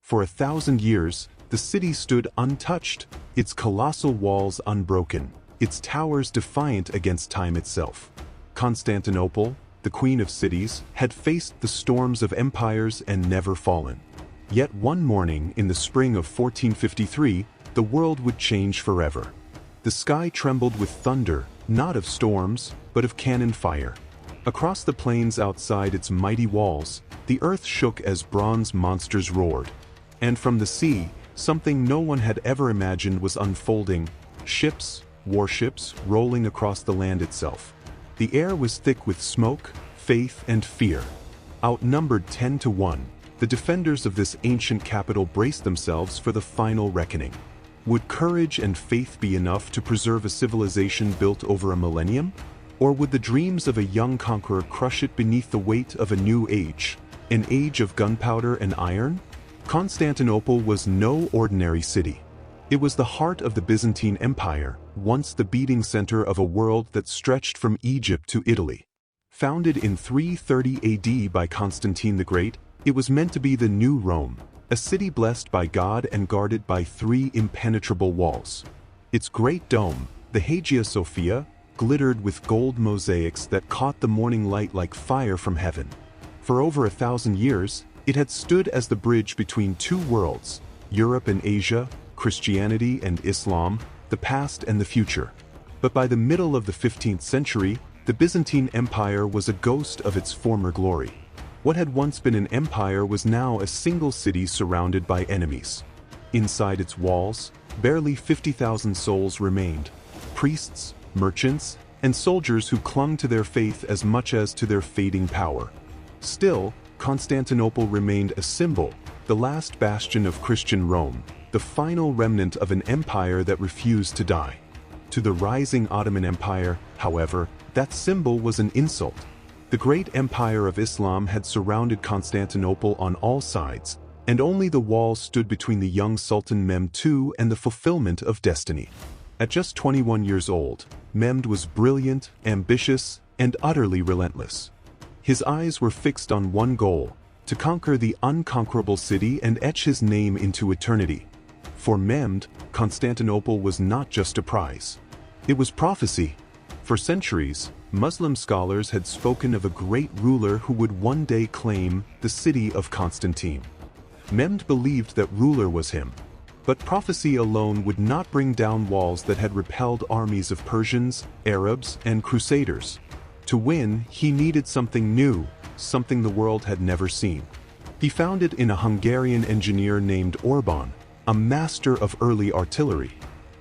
For 1,000 years, the city stood untouched, its colossal walls unbroken, its towers defiant against time itself. Constantinople, the queen of cities, had faced the storms of empires and never fallen. Yet one morning in the spring of 1453, the world would change forever. The sky trembled with thunder, not of storms, but of cannon fire. Across the plains outside its mighty walls, the earth shook as bronze monsters roared. And from the sea, something no one had ever imagined was unfolding: ships, warships, rolling across the land itself. The air was thick with smoke, faith, and fear. Outnumbered 10-1, the defenders of this ancient capital braced themselves for the final reckoning. Would courage and faith be enough to preserve a civilization built over a millennium? Or would the dreams of a young conqueror crush it beneath the weight of a new age, an age of gunpowder and iron? Constantinople was no ordinary city. It was the heart of the Byzantine Empire, once the beating center of a world that stretched from Egypt to Italy. Founded in 330 AD by Constantine the Great, it was meant to be the new Rome, a city blessed by God and guarded by 3 impenetrable walls. Its great dome, the Hagia Sophia, glittered with gold mosaics that caught the morning light like fire from heaven. For over 1,000 years, it had stood as the bridge between 2 worlds, Europe and Asia, Christianity and Islam, the past and the future. But by the middle of the 15th century, the Byzantine Empire was a ghost of its former glory. What had once been an empire was now a single city surrounded by enemies. Inside its walls, barely 50,000 souls remained: priests, merchants, and soldiers who clung to their faith as much as to their fading power. Still, Constantinople remained a symbol, the last bastion of Christian Rome, the final remnant of an empire that refused to die. To the rising Ottoman Empire, however, that symbol was an insult. The great empire of Islam had surrounded Constantinople on all sides, and only the walls stood between the young Sultan Mehmed II and the fulfillment of destiny. At just 21 years old, Mehmed was brilliant, ambitious, and utterly relentless. His eyes were fixed on one goal: to conquer the unconquerable city and etch his name into eternity. For Mehmed, Constantinople was not just a prize. It was prophecy. For centuries, Muslim scholars had spoken of a great ruler who would one day claim the city of Constantine. Mehmed believed that ruler was him. But prophecy alone would not bring down walls that had repelled armies of Persians, Arabs, and Crusaders. To win, he needed something new, something the world had never seen. He found it in a Hungarian engineer named Orban, a master of early artillery.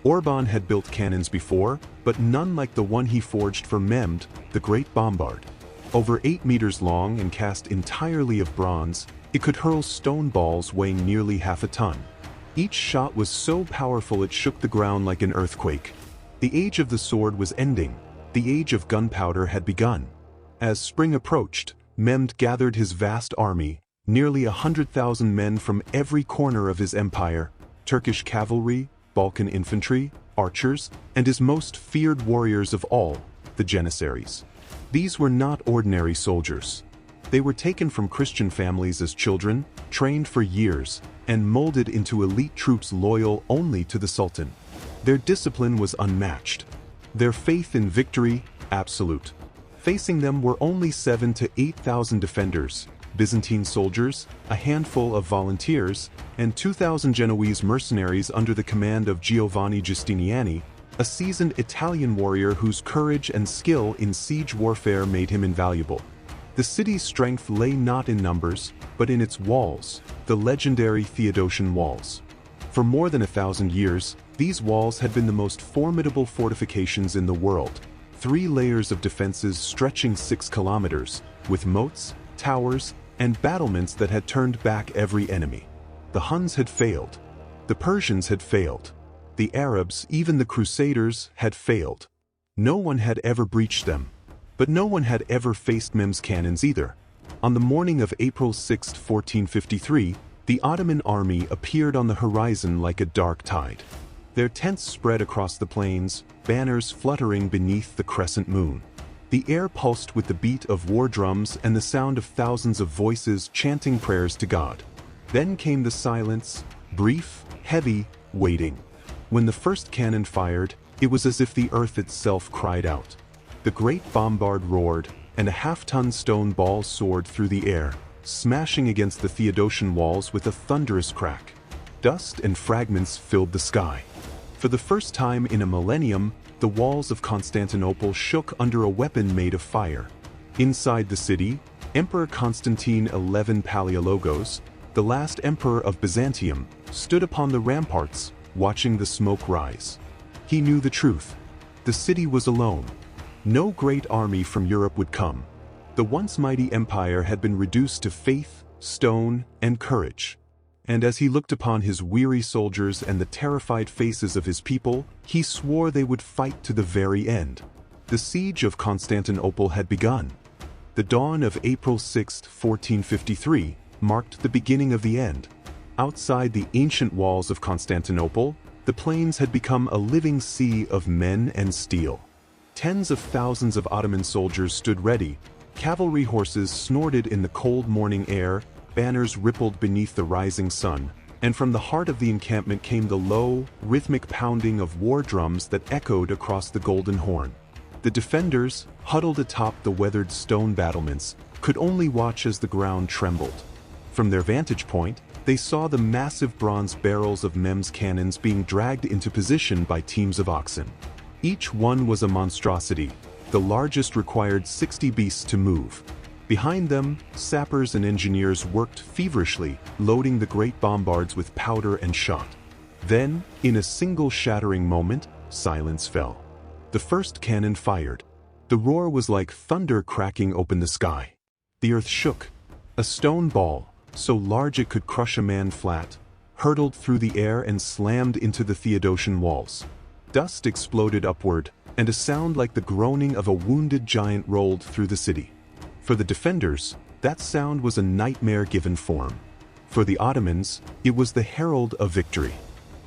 Orban had built cannons before, but none like the one he forged for Mehmed, the Great Bombard. Over 8 meters long and cast entirely of bronze, it could hurl stone balls weighing nearly half a ton. Each shot was so powerful it shook the ground like an earthquake. The age of the sword was ending. The age of gunpowder had begun. As spring approached, Mehmed gathered his vast army, nearly 100,000 men from every corner of his empire: Turkish cavalry, Balkan infantry, archers, and his most feared warriors of all, the Janissaries. These were not ordinary soldiers. They were taken from Christian families as children, trained for years, and molded into elite troops loyal only to the Sultan. Their discipline was unmatched. Their faith in victory, absolute. Facing them were only 7,000 to 8,000 defenders, Byzantine soldiers, a handful of volunteers, and 2,000 Genoese mercenaries under the command of Giovanni Giustiniani, a seasoned Italian warrior whose courage and skill in siege warfare made him invaluable. The city's strength lay not in numbers, but in its walls, the legendary Theodosian walls. For more than 1,000 years, these walls had been the most formidable fortifications in the world, 3 layers of defenses stretching 6 kilometers, with moats, towers, and battlements that had turned back every enemy. The Huns had failed. The Persians had failed. The Arabs, even the Crusaders, had failed. No one had ever breached them. But no one had ever faced Mehmed's cannons either. On the morning of April 6, 1453, the Ottoman army appeared on the horizon like a dark tide. Their tents spread across the plains, banners fluttering beneath the crescent moon. The air pulsed with the beat of war drums and the sound of thousands of voices chanting prayers to God. Then came the silence, brief, heavy, waiting. When the first cannon fired, it was as if the earth itself cried out. The Great Bombard roared, and a half-ton stone ball soared through the air, smashing against the Theodosian walls with a thunderous crack. Dust and fragments filled the sky. For the first time in a millennium, the walls of Constantinople shook under a weapon made of fire. Inside the city, Emperor Constantine XI Palaiologos, the last emperor of Byzantium, stood upon the ramparts, watching the smoke rise. He knew the truth. The city was alone. No great army from Europe would come. The once mighty empire had been reduced to faith, stone, and courage. And as he looked upon his weary soldiers and the terrified faces of his people, he swore they would fight to the very end. The siege of Constantinople had begun. The dawn of April 6, 1453, marked the beginning of the end. Outside the ancient walls of Constantinople, the plains had become a living sea of men and steel. Tens of thousands of Ottoman soldiers stood ready. Cavalry horses snorted in the cold morning air, banners rippled beneath the rising sun, and from the heart of the encampment came the low, rhythmic pounding of war drums that echoed across the Golden Horn. The defenders, huddled atop the weathered stone battlements, could only watch as the ground trembled. From their vantage point, they saw the massive bronze barrels of Mehmed's cannons being dragged into position by teams of oxen. Each one was a monstrosity. The largest required 60 beasts to move. Behind them, sappers and engineers worked feverishly, loading the great bombards with powder and shot. Then, in a single shattering moment, silence fell. The first cannon fired. The roar was like thunder cracking open the sky. The earth shook. A stone ball, so large it could crush a man flat, hurtled through the air and slammed into the Theodosian walls. Dust exploded upward, and a sound like the groaning of a wounded giant rolled through the city. For the defenders, that sound was a nightmare given form. For the Ottomans, it was the herald of victory.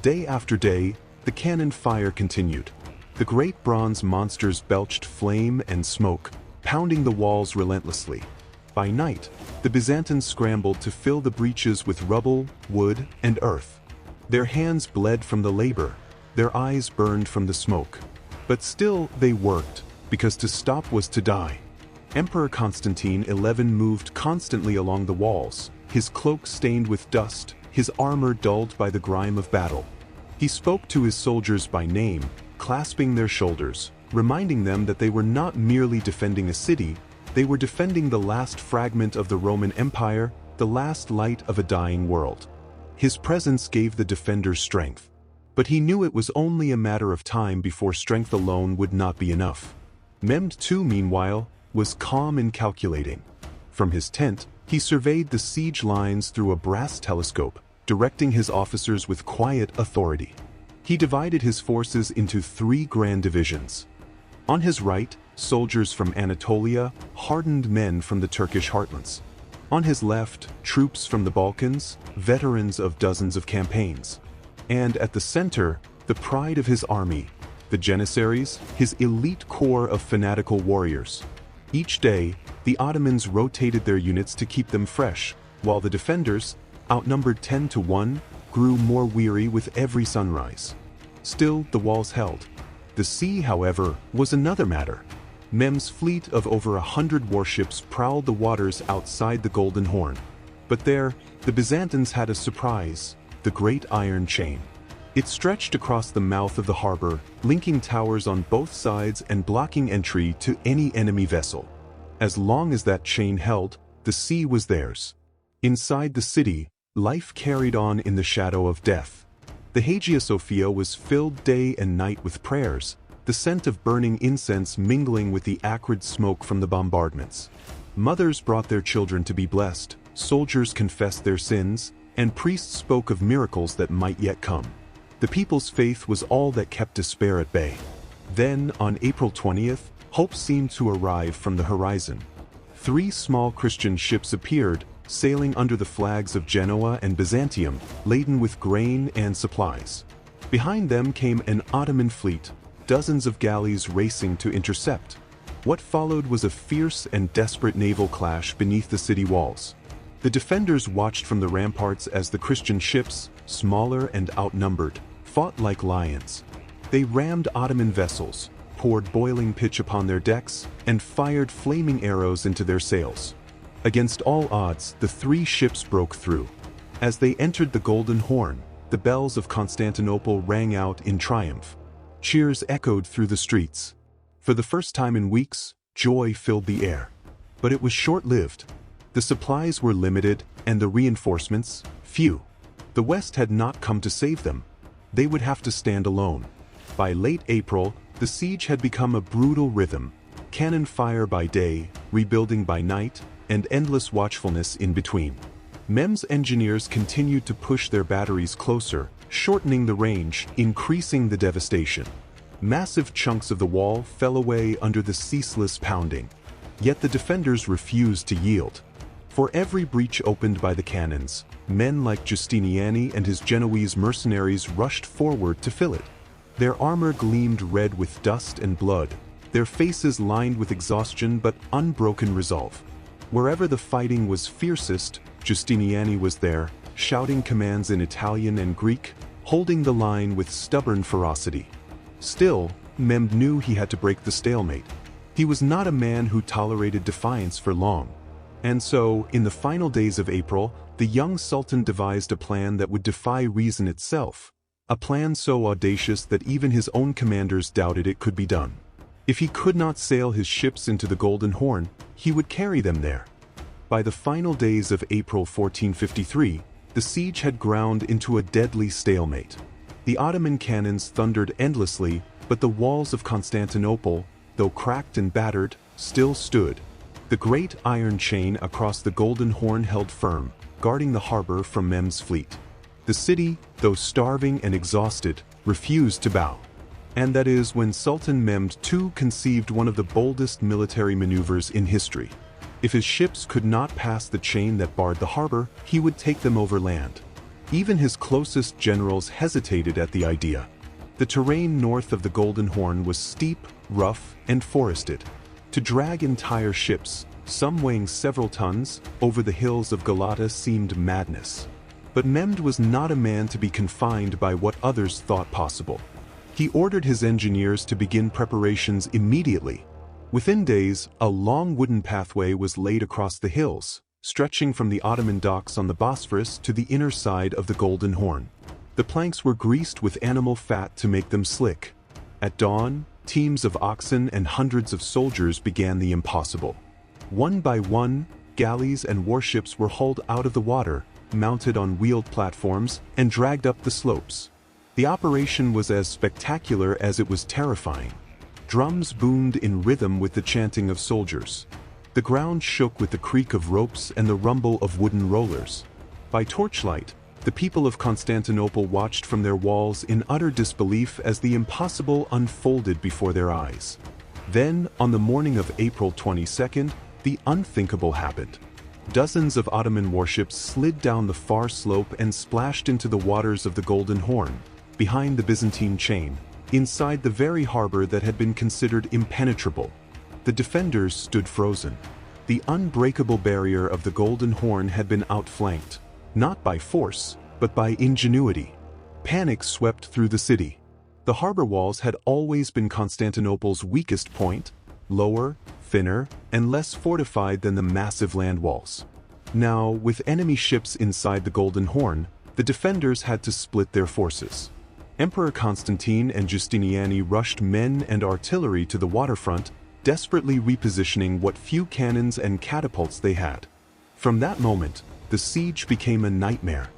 Day after day, the cannon fire continued. The great bronze monsters belched flame and smoke, pounding the walls relentlessly. By night, the Byzantines scrambled to fill the breaches with rubble, wood, and earth. Their hands bled from the labor, their eyes burned from the smoke. But still they worked, because to stop was to die. Emperor Constantine XI moved constantly along the walls, his cloak stained with dust, his armor dulled by the grime of battle. He spoke to his soldiers by name, clasping their shoulders, reminding them that they were not merely defending a city, they were defending the last fragment of the Roman Empire, the last light of a dying world. His presence gave the defenders strength. But he knew it was only a matter of time before strength alone would not be enough. Mehmed II, meanwhile, was calm and calculating. From his tent, he surveyed the siege lines through a brass telescope, directing his officers with quiet authority. He divided his forces into 3 grand divisions. On his right, soldiers from Anatolia, hardened men from the Turkish heartlands. On his left, troops from the Balkans, veterans of dozens of campaigns. And at the center, the pride of his army, the Janissaries, his elite corps of fanatical warriors. Each day, the Ottomans rotated their units to keep them fresh, while the defenders, outnumbered 10 to 1, grew more weary with every sunrise. Still, the walls held. The sea, however, was another matter. Mehmed's fleet of over 100 warships prowled the waters outside the Golden Horn. But there, the Byzantines had a surprise, the Great Iron Chain. It stretched across the mouth of the harbor, linking towers on both sides and blocking entry to any enemy vessel. As long as that chain held, the sea was theirs. Inside the city, life carried on in the shadow of death. The Hagia Sophia was filled day and night with prayers, the scent of burning incense mingling with the acrid smoke from the bombardments. Mothers brought their children to be blessed, soldiers confessed their sins, and priests spoke of miracles that might yet come. The people's faith was all that kept despair at bay. Then, on April 20th, hope seemed to arrive from the horizon. 3 small Christian ships appeared, sailing under the flags of Genoa and Byzantium, laden with grain and supplies. Behind them came an Ottoman fleet, dozens of galleys racing to intercept. What followed was a fierce and desperate naval clash beneath the city walls. The defenders watched from the ramparts as the Christian ships, smaller and outnumbered, fought like lions. They rammed Ottoman vessels, poured boiling pitch upon their decks, and fired flaming arrows into their sails. Against all odds, the three ships broke through. As they entered the Golden Horn, the bells of Constantinople rang out in triumph. Cheers echoed through the streets. For the first time in weeks, joy filled the air. But it was short-lived. The supplies were limited, and the reinforcements, few. The West had not come to save them. They would have to stand alone. By late April, the siege had become a brutal rhythm. Cannon fire by day, rebuilding by night, and endless watchfulness in between. Mehmed's engineers continued to push their batteries closer, shortening the range, increasing the devastation. Massive chunks of the wall fell away under the ceaseless pounding. Yet the defenders refused to yield. For every breach opened by the cannons, men like Giustiniani and his Genoese mercenaries rushed forward to fill it. Their armor gleamed red with dust and blood, their faces lined with exhaustion but unbroken resolve. Wherever the fighting was fiercest, Giustiniani was there, shouting commands in Italian and Greek, holding the line with stubborn ferocity. Still, Mehmed knew he had to break the stalemate. He was not a man who tolerated defiance for long. And so, in the final days of April, the young Sultan devised a plan that would defy reason itself. A plan so audacious that even his own commanders doubted it could be done. If he could not sail his ships into the Golden Horn, he would carry them there. By the final days of April 1453, the siege had ground into a deadly stalemate. The Ottoman cannons thundered endlessly, but the walls of Constantinople, though cracked and battered, still stood. The great iron chain across the Golden Horn held firm, guarding the harbor from Mehmed's fleet. The city, though starving and exhausted, refused to bow. And that is when Sultan Mehmed II conceived one of the boldest military maneuvers in history. If his ships could not pass the chain that barred the harbor, he would take them overland. Even his closest generals hesitated at the idea. The terrain north of the Golden Horn was steep, rough, and forested. To drag entire ships, some weighing several tons, over the hills of Galata seemed madness. But Mehmed was not a man to be confined by what others thought possible. He ordered his engineers to begin preparations immediately. Within days, a long wooden pathway was laid across the hills, stretching from the Ottoman docks on the Bosphorus to the inner side of the Golden Horn. The planks were greased with animal fat to make them slick. At dawn, teams of oxen and hundreds of soldiers began the impossible. One by one, galleys and warships were hauled out of the water, mounted on wheeled platforms, and dragged up the slopes. The operation was as spectacular as it was terrifying. Drums boomed in rhythm with the chanting of soldiers. The ground shook with the creak of ropes and the rumble of wooden rollers. By torchlight, the people of Constantinople watched from their walls in utter disbelief as the impossible unfolded before their eyes. Then, on the morning of April 22nd, the unthinkable happened. Dozens of Ottoman warships slid down the far slope and splashed into the waters of the Golden Horn, behind the Byzantine chain, inside the very harbor that had been considered impenetrable. The defenders stood frozen. The unbreakable barrier of the Golden Horn had been outflanked, not by force, but by ingenuity. Panic swept through the city. The harbor walls had always been Constantinople's weakest point, lower, thinner, and less fortified than the massive land walls. Now, with enemy ships inside the Golden Horn, the defenders had to split their forces. Emperor Constantine and Giustiniani rushed men and artillery to the waterfront, desperately repositioning what few cannons and catapults they had. From that moment, the siege became a nightmare.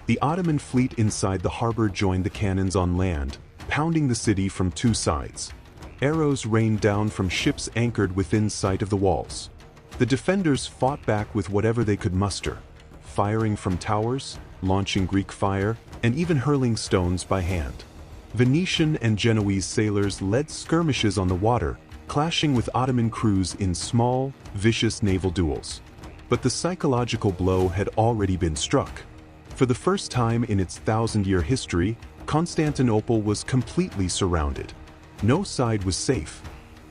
The Ottoman fleet inside the harbor joined the cannons on land, pounding the city from two sides. Arrows rained down from ships anchored within sight of the walls. The defenders fought back with whatever they could muster, firing from towers, launching Greek fire, and even hurling stones by hand. Venetian and Genoese sailors led skirmishes on the water, clashing with Ottoman crews in small, vicious naval duels. But the psychological blow had already been struck. For the first time in its thousand-year history, Constantinople was completely surrounded. No side was safe.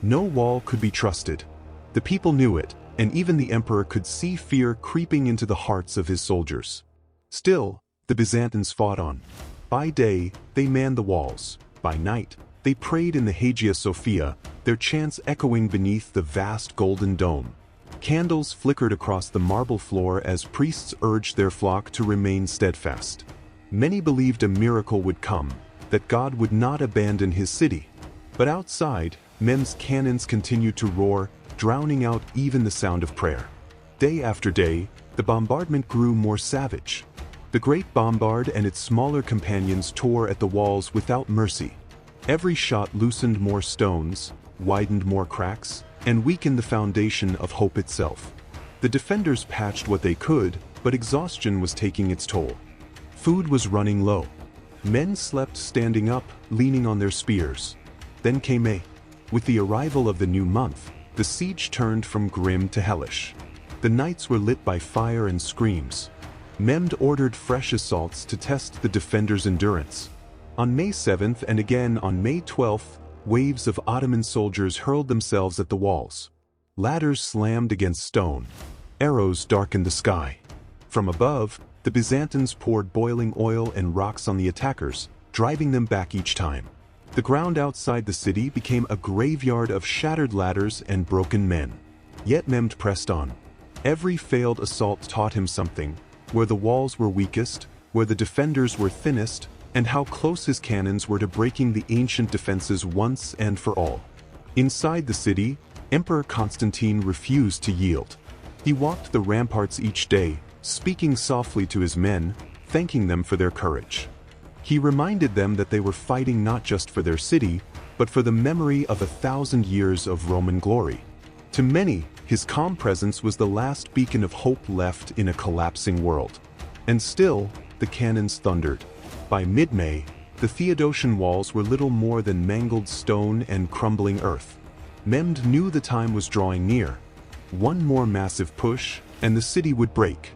No wall could be trusted. The people knew it, and even the emperor could see fear creeping into the hearts of his soldiers. Still, the Byzantines fought on. By day, they manned the walls. By night, they prayed in the Hagia Sophia, their chants echoing beneath the vast golden dome. Candles flickered across the marble floor as priests urged their flock to remain steadfast. Many believed a miracle would come, that God would not abandon his city. But outside, Mehmed's cannons continued to roar, drowning out even the sound of prayer. Day after day, the bombardment grew more savage. The Great Bombard and its smaller companions tore at the walls without mercy. Every shot loosened more stones, widened more cracks, and weakened the foundation of hope itself. The defenders patched what they could, but exhaustion was taking its toll. Food was running low. Men slept standing up, leaning on their spears. Then came May. With the arrival of the new month, the siege turned from grim to hellish. The nights were lit by fire and screams. Mehmed ordered fresh assaults to test the defenders' endurance. On May 7th and again on May 12th, waves of Ottoman soldiers hurled themselves at the walls. Ladders slammed against stone. Arrows darkened the sky. From above, the Byzantines poured boiling oil and rocks on the attackers, driving them back each time. The ground outside the city became a graveyard of shattered ladders and broken men. Yet Mehmed pressed on. Every failed assault taught him something, where the walls were weakest, where the defenders were thinnest, and how close his cannons were to breaking the ancient defenses once and for all. Inside the city, Emperor Constantine refused to yield. He walked the ramparts each day, speaking softly to his men, thanking them for their courage. He reminded them that they were fighting not just for their city, but for the memory of 1,000 years of Roman glory. To many, his calm presence was the last beacon of hope left in a collapsing world. And still, the cannons thundered. By mid-May, the Theodosian walls were little more than mangled stone and crumbling earth. Mehmed knew the time was drawing near. One more massive push, and the city would break.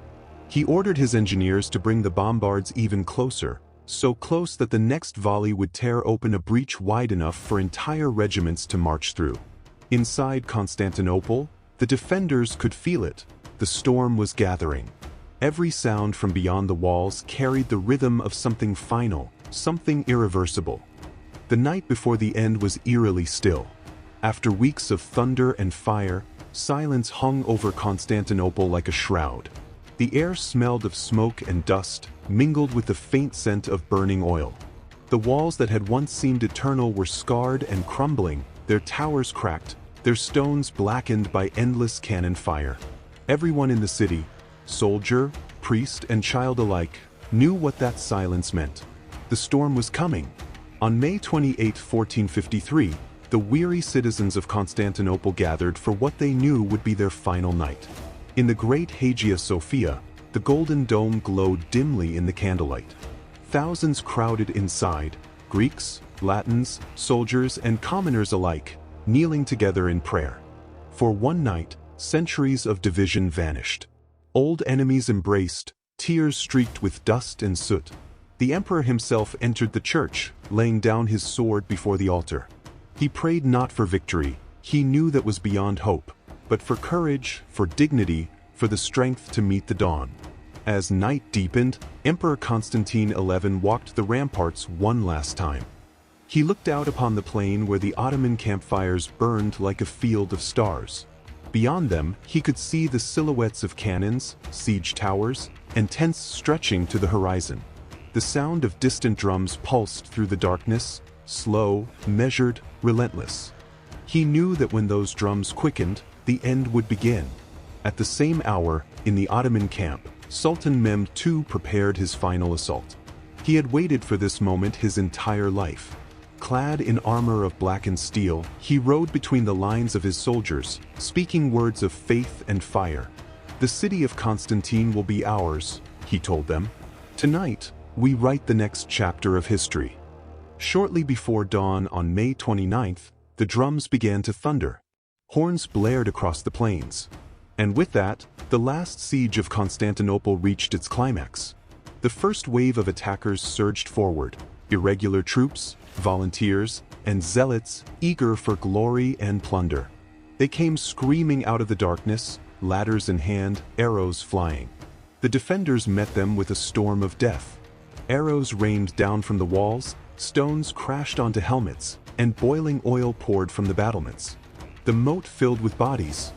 He ordered his engineers to bring the bombards even closer, so close that the next volley would tear open a breach wide enough for entire regiments to march through. Inside Constantinople, the defenders could feel it. The storm was gathering. Every sound from beyond the walls carried the rhythm of something final, something irreversible. The night before the end was eerily still. After weeks of thunder and fire, silence hung over Constantinople like a shroud. The air smelled of smoke and dust, mingled with the faint scent of burning oil. The walls that had once seemed eternal were scarred and crumbling, their towers cracked, their stones blackened by endless cannon fire. Everyone in the city, soldier, priest, and child alike, knew what that silence meant. The storm was coming. On May 28, 1453, the weary citizens of Constantinople gathered for what they knew would be their final night. In the great Hagia Sophia, the golden dome glowed dimly in the candlelight. Thousands crowded inside, Greeks, Latins, soldiers, and commoners alike, kneeling together in prayer. For one night, centuries of division vanished. Old enemies embraced, tears streaked with dust and soot. The emperor himself entered the church, laying down his sword before the altar. He prayed not for victory, he knew that was beyond hope, but for courage, for dignity, for the strength to meet the dawn. As night deepened, Emperor Constantine XI walked the ramparts one last time. He looked out upon the plain where the Ottoman campfires burned like a field of stars. Beyond them, he could see the silhouettes of cannons, siege towers, and tents stretching to the horizon. The sound of distant drums pulsed through the darkness, slow, measured, relentless. He knew that when those drums quickened, the end would begin. At the same hour, in the Ottoman camp, Sultan Mehmed II prepared his final assault. He had waited for this moment his entire life. Clad in armor of blackened steel, he rode between the lines of his soldiers, speaking words of faith and fire. "The city of Constantine will be ours," he told them. "Tonight, we write the next chapter of history." Shortly before dawn on May 29th, the drums began to thunder. Horns blared across the plains. And with that, the last siege of Constantinople reached its climax. The first wave of attackers surged forward, irregular troops, volunteers, and zealots eager for glory and plunder. They came screaming out of the darkness, ladders in hand, arrows flying. The defenders met them with a storm of death. Arrows rained down from the walls, stones crashed onto helmets, and boiling oil poured from the battlements. The moat filled with bodies.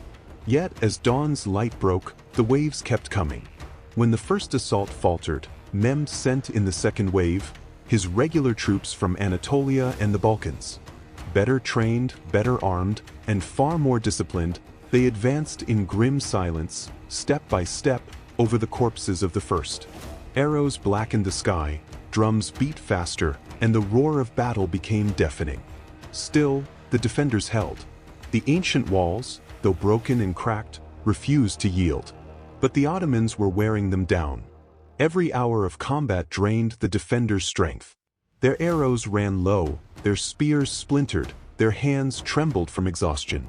Yet, as dawn's light broke, the waves kept coming. When the first assault faltered, Mehmed sent in the second wave, his regular troops from Anatolia and the Balkans. Better trained, better armed, and far more disciplined, they advanced in grim silence, step by step, over the corpses of the first. Arrows blackened the sky, drums beat faster, and the roar of battle became deafening. Still, the defenders held. The ancient walls, though broken and cracked, refused to yield. But the Ottomans were wearing them down. Every hour of combat drained the defenders' strength. Their arrows ran low, their spears splintered, their hands trembled from exhaustion.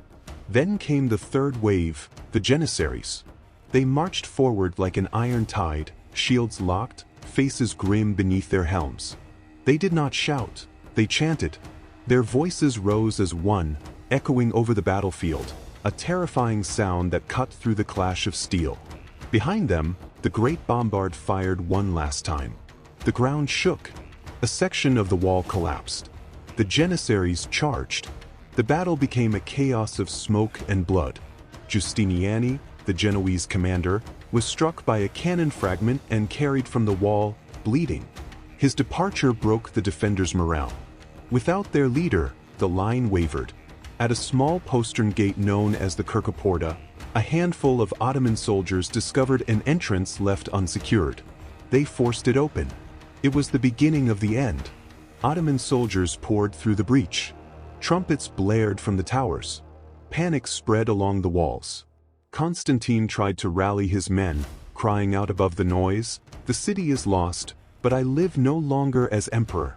Then came the third wave, the Janissaries. They marched forward like an iron tide, shields locked, faces grim beneath their helms. They did not shout, they chanted. Their voices rose as one, echoing over the battlefield, a terrifying sound that cut through the clash of steel. Behind them, the Great Bombard fired one last time. The ground shook. A section of the wall collapsed. The Janissaries charged. The battle became a chaos of smoke and blood. Giustiniani, the Genoese commander, was struck by a cannon fragment and carried from the wall, bleeding. His departure broke the defenders' morale. Without their leader, the line wavered. At a small postern gate known as the Kirkaporta, a handful of Ottoman soldiers discovered an entrance left unsecured. They forced it open. It was the beginning of the end. Ottoman soldiers poured through the breach. Trumpets blared from the towers. Panic spread along the walls. Constantine tried to rally his men, crying out above the noise, "The city is lost, but I live no longer as emperor."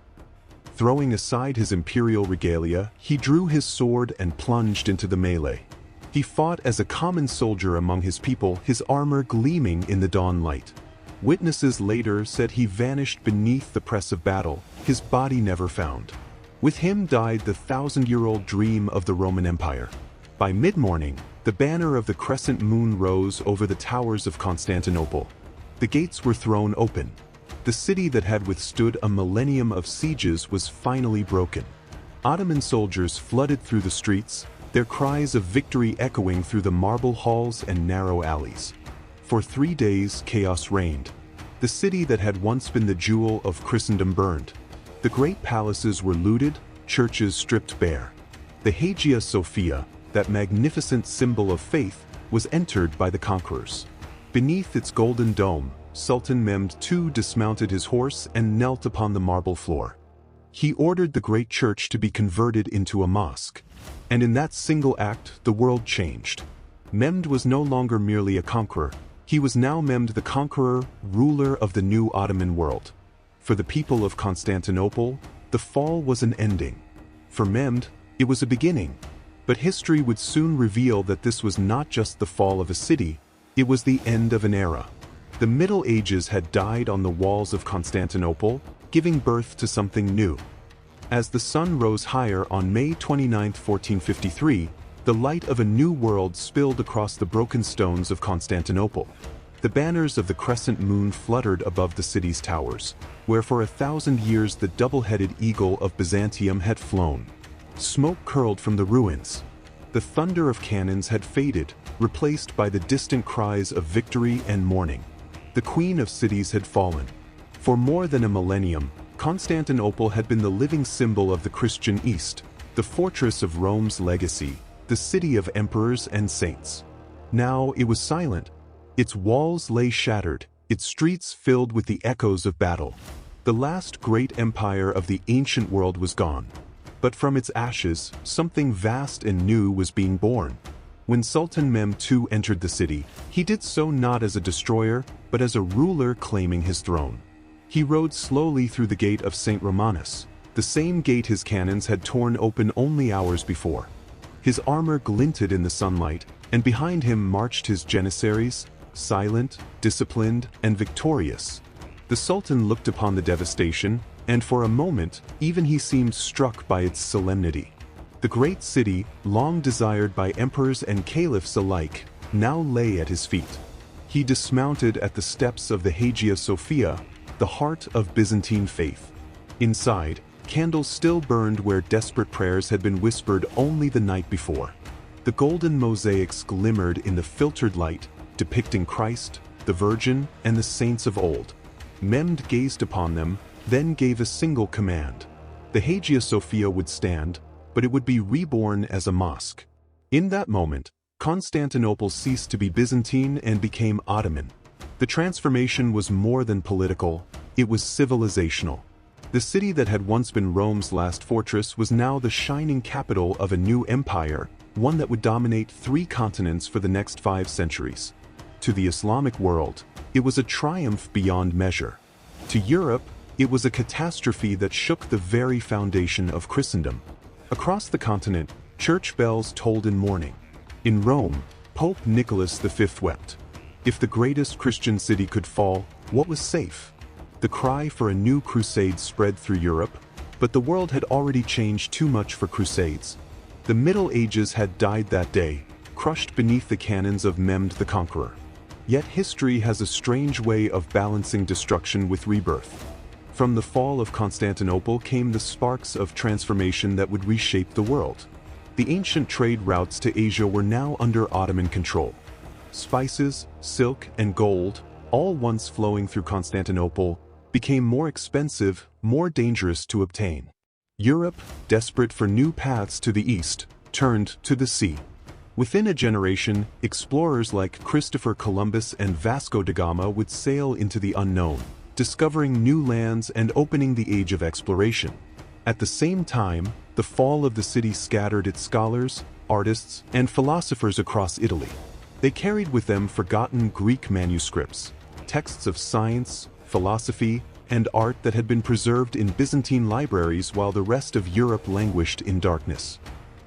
Throwing aside his imperial regalia, he drew his sword and plunged into the melee. He fought as a common soldier among his people, his armor gleaming in the dawn light. Witnesses later said he vanished beneath the press of battle, his body never found. With him died the thousand-year-old dream of the Roman Empire. By mid-morning, the banner of the crescent moon rose over the towers of Constantinople. The gates were thrown open. The city that had withstood a millennium of sieges was finally broken. Ottoman soldiers flooded through the streets, their cries of victory echoing through the marble halls and narrow alleys. For 3 days, chaos reigned. The city that had once been the jewel of Christendom burned. The great palaces were looted, churches stripped bare. The Hagia Sophia, that magnificent symbol of faith, was entered by the conquerors. Beneath its golden dome, Sultan Mehmed II dismounted his horse and knelt upon the marble floor. He ordered the great church to be converted into a mosque. And in that single act, the world changed. Mehmed was no longer merely a conqueror. He was now Mehmed the Conqueror, ruler of the new Ottoman world. For the people of Constantinople, the fall was an ending. For Mehmed, it was a beginning. But history would soon reveal that this was not just the fall of a city, it was the end of an era. The Middle Ages had died on the walls of Constantinople, giving birth to something new. As the sun rose higher on May 29, 1453, the light of a new world spilled across the broken stones of Constantinople. The banners of the crescent moon fluttered above the city's towers, where for 1,000 years the double-headed eagle of Byzantium had flown. Smoke curled from the ruins. The thunder of cannons had faded, replaced by the distant cries of victory and mourning. The queen of cities had fallen. For more than a millennium, Constantinople had been the living symbol of the Christian East, the fortress of Rome's legacy, the city of emperors and saints. Now it was silent. Its walls lay shattered, its streets filled with the echoes of battle. The last great empire of the ancient world was gone. But from its ashes, something vast and new was being born. When Sultan Mehmed II entered the city, he did so not as a destroyer, but as a ruler claiming his throne. He rode slowly through the gate of St. Romanus, the same gate his cannons had torn open only hours before. His armor glinted in the sunlight, and behind him marched his Janissaries, silent, disciplined, and victorious. The Sultan looked upon the devastation, and for a moment, even he seemed struck by its solemnity. The great city, long desired by emperors and caliphs alike, now lay at his feet. He dismounted at the steps of the Hagia Sophia, the heart of Byzantine faith. Inside, candles still burned where desperate prayers had been whispered only the night before. The golden mosaics glimmered in the filtered light, depicting Christ, the Virgin, and the saints of old. Mehmed gazed upon them, then gave a single command. The Hagia Sophia would stand, but it would be reborn as a mosque. In that moment, Constantinople ceased to be Byzantine and became Ottoman. The transformation was more than political, it was civilizational. The city that had once been Rome's last fortress was now the shining capital of a new empire, one that would dominate 3 continents for the next 5 centuries. To the Islamic world, it was a triumph beyond measure. To Europe, it was a catastrophe that shook the very foundation of Christendom. Across the continent, church bells tolled in mourning. In Rome, Pope Nicholas V wept. If the greatest Christian city could fall, what was safe? The cry for a new crusade spread through Europe, but the world had already changed too much for crusades. The Middle Ages had died that day, crushed beneath the cannons of Mehmed the Conqueror. Yet history has a strange way of balancing destruction with rebirth. From the fall of Constantinople came the sparks of transformation that would reshape the world. The ancient trade routes to Asia were now under Ottoman control. Spices, silk, and gold, all once flowing through Constantinople, became more expensive, more dangerous to obtain. Europe, desperate for new paths to the east, turned to the sea. Within a generation, explorers like Christopher Columbus and Vasco da Gama would sail into the unknown, discovering new lands and opening the age of exploration. At the same time, the fall of the city scattered its scholars, artists, and philosophers across Italy. They carried with them forgotten Greek manuscripts, texts of science, philosophy, and art that had been preserved in Byzantine libraries while the rest of Europe languished in darkness.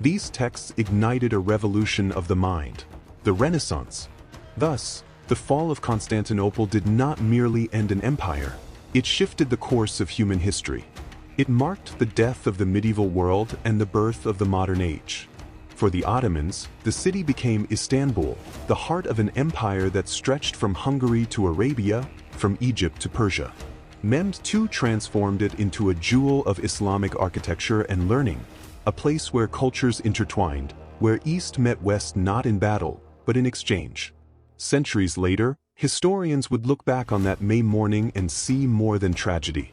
These texts ignited a revolution of the mind, the Renaissance. Thus, the fall of Constantinople did not merely end an empire, it shifted the course of human history. It marked the death of the medieval world and the birth of the modern age. For the Ottomans, the city became Istanbul, the heart of an empire that stretched from Hungary to Arabia, from Egypt to Persia. Mehmed II transformed it into a jewel of Islamic architecture and learning, a place where cultures intertwined, where East met West not in battle, but in exchange. Centuries later, historians would look back on that May morning and see more than tragedy.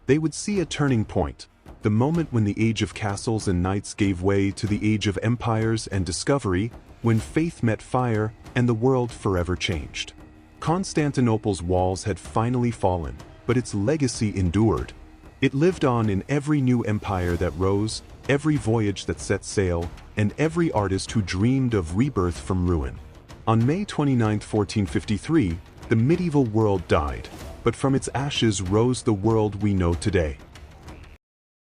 They would see a turning point, the moment when the age of castles and knights gave way to the age of empires and discovery, when faith met fire and the world forever changed. Constantinople's walls had finally fallen, but its legacy endured. It lived on in every new empire that rose, every voyage that set sail, and every artist who dreamed of rebirth from ruin. On May 29, 1453, the medieval world died, but from its ashes rose the world we know today.